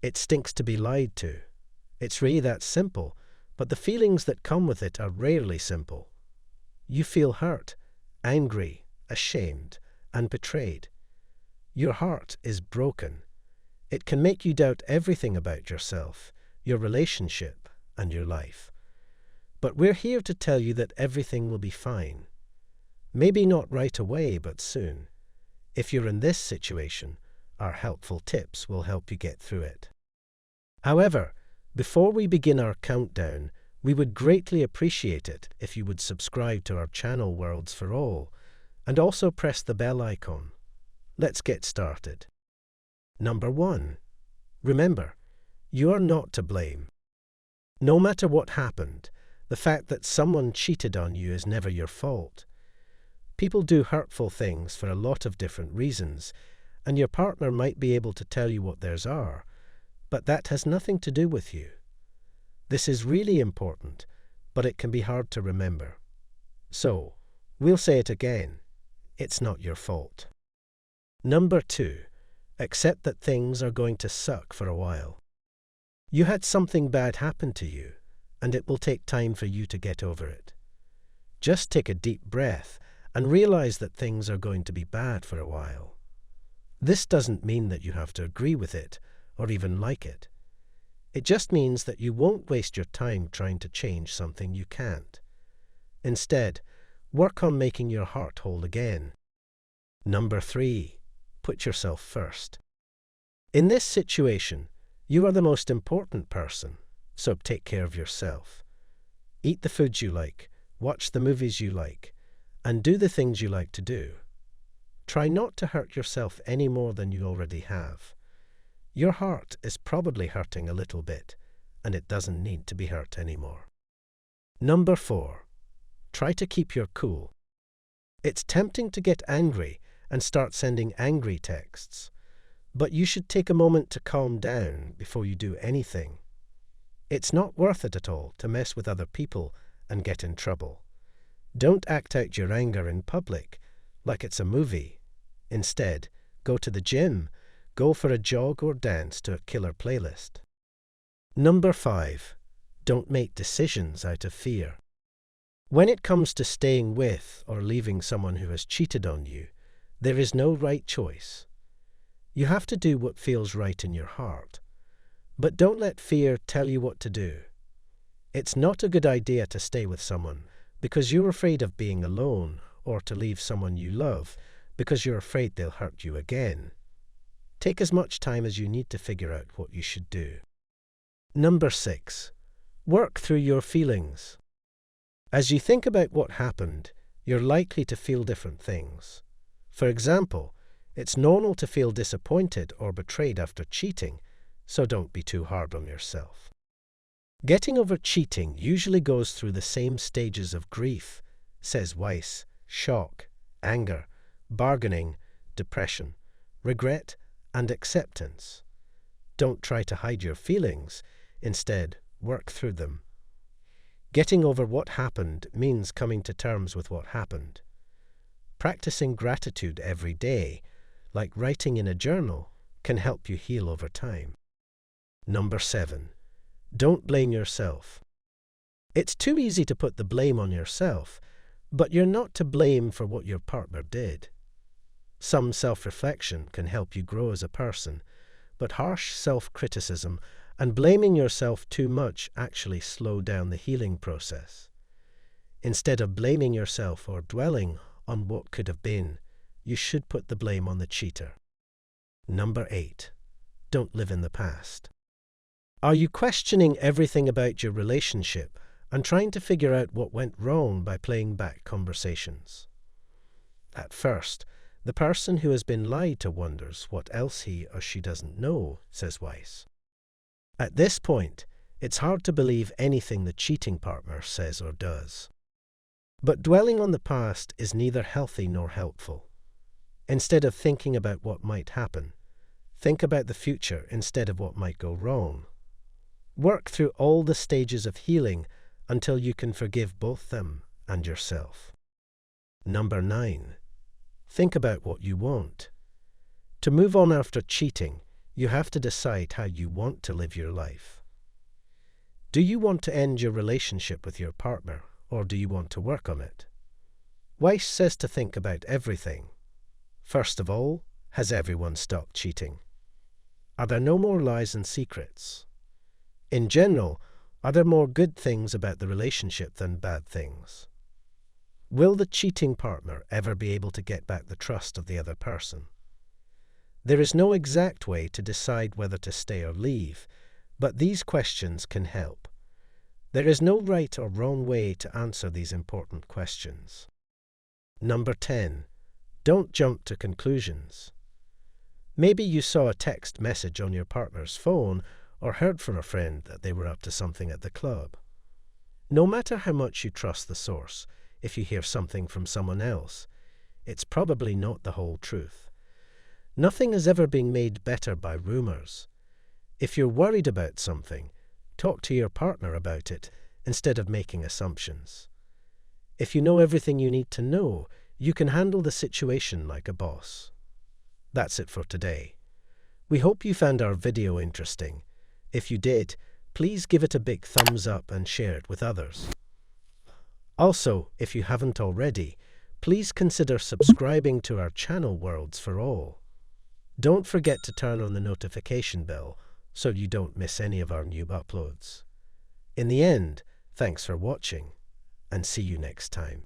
It stinks to be lied to. It's really that simple, but the feelings that come with it are rarely simple. You feel hurt, angry, ashamed, and betrayed. Your heart is broken. It can make you doubt everything about yourself, your relationship, and your life. But we're here to tell you that everything will be fine. Maybe not right away, but soon. If you're in this situation, our helpful tips will help you get through it. However, before we begin our countdown, we would greatly appreciate it if you would subscribe to our channel Worlds for All, and also press the bell icon. Let's get started. Number 1. Remember, you are not to blame. No matter what happened, the fact that someone cheated on you is never your fault. People do hurtful things for a lot of different reasons, and your partner might be able to tell you what theirs are, but that has nothing to do with you. This is really important, but it can be hard to remember. So, we'll say it again. It's not your fault. Number 2. Accept that things are going to suck for a while. You had something bad happen to you, and it will take time for you to get over it. Just take a deep breath and realize that things are going to be bad for a while. This doesn't mean that you have to agree with it or even like it. It just means that you won't waste your time trying to change something you can't. Instead, work on making your heart whole again. Number 3. Put yourself first. In this situation, you are the most important person, so take care of yourself. Eat the foods you like, watch the movies you like, and do the things you like to do. Try not to hurt yourself any more than you already have. Your heart is probably hurting a little bit, and it doesn't need to be hurt anymore. Number 4. Try to keep your cool. It's tempting to get angry and start sending angry texts, but you should take a moment to calm down before you do anything. It's not worth it at all to mess with other people and get in trouble. Don't act out your anger in public like it's a movie. Instead, go to the gym, go for a jog or dance to a killer playlist. Number 5. Don't make decisions out of fear. When it comes to staying with or leaving someone who has cheated on you, there is no right choice. You have to do what feels right in your heart. But don't let fear tell you what to do. It's not a good idea to stay with someone because you're afraid of being alone, or to leave someone you love because you're afraid they'll hurt you again. Take as much time as you need to figure out what you should do. Number 6. Work through your feelings. As you think about what happened, you're likely to feel different things. For example, it's normal to feel disappointed or betrayed after cheating, so don't be too hard on yourself. Getting over cheating usually goes through the same stages of grief, says Weiss: shock, anger, bargaining, depression, regret, and acceptance. Don't try to hide your feelings. Instead, work through them. Getting over what happened means coming to terms with what happened. Practicing gratitude every day, like writing in a journal, can help you heal over time. Number 7. Don't blame yourself. It's too easy to put the blame on yourself, but you're not to blame for what your partner did. Some self-reflection can help you grow as a person, but harsh self-criticism and blaming yourself too much actually slow down the healing process. Instead of blaming yourself or dwelling on what could have been, you should put the blame on the cheater. Number 8. Don't live in the past. Are you questioning everything about your relationship and trying to figure out what went wrong by playing back conversations? At first, the person who has been lied to wonders what else he or she doesn't know, says Weiss. At this point, it's hard to believe anything the cheating partner says or does. But dwelling on the past is neither healthy nor helpful. Instead of thinking about what might happen, think about the future instead of what might go wrong. Work through all the stages of healing until you can forgive both them and yourself. Number 9. Think about what you want. To move on after cheating, You have to decide how you want to live your life. Do you want to end your relationship with your partner, or do you want to work on it? Weiss says to think about everything. First of all, has everyone stopped cheating? Are there no more lies and secrets? In general, are there more good things about the relationship than bad things? Will the cheating partner ever be able to get back the trust of the other person? There is no exact way to decide whether to stay or leave, but these questions can help. There is no right or wrong way to answer these important questions. Number 10. Don't jump to conclusions. Maybe you saw a text message on your partner's phone or heard from a friend that they were up to something at the club. No matter how much you trust the source, if you hear something from someone else, it's probably not the whole truth. Nothing is ever being made better by rumors. If you're worried about something, talk to your partner about it instead of making assumptions. If you know everything you need to know, you can handle the situation like a boss. That's it for today. We hope you found our video interesting. If you did, please give it a big thumbs up and share it with others. Also, if you haven't already, please consider subscribing to our channel Worlds for All. Don't forget to turn on the notification bell so you don't miss any of our new uploads. In the end, thanks for watching, and see you next time.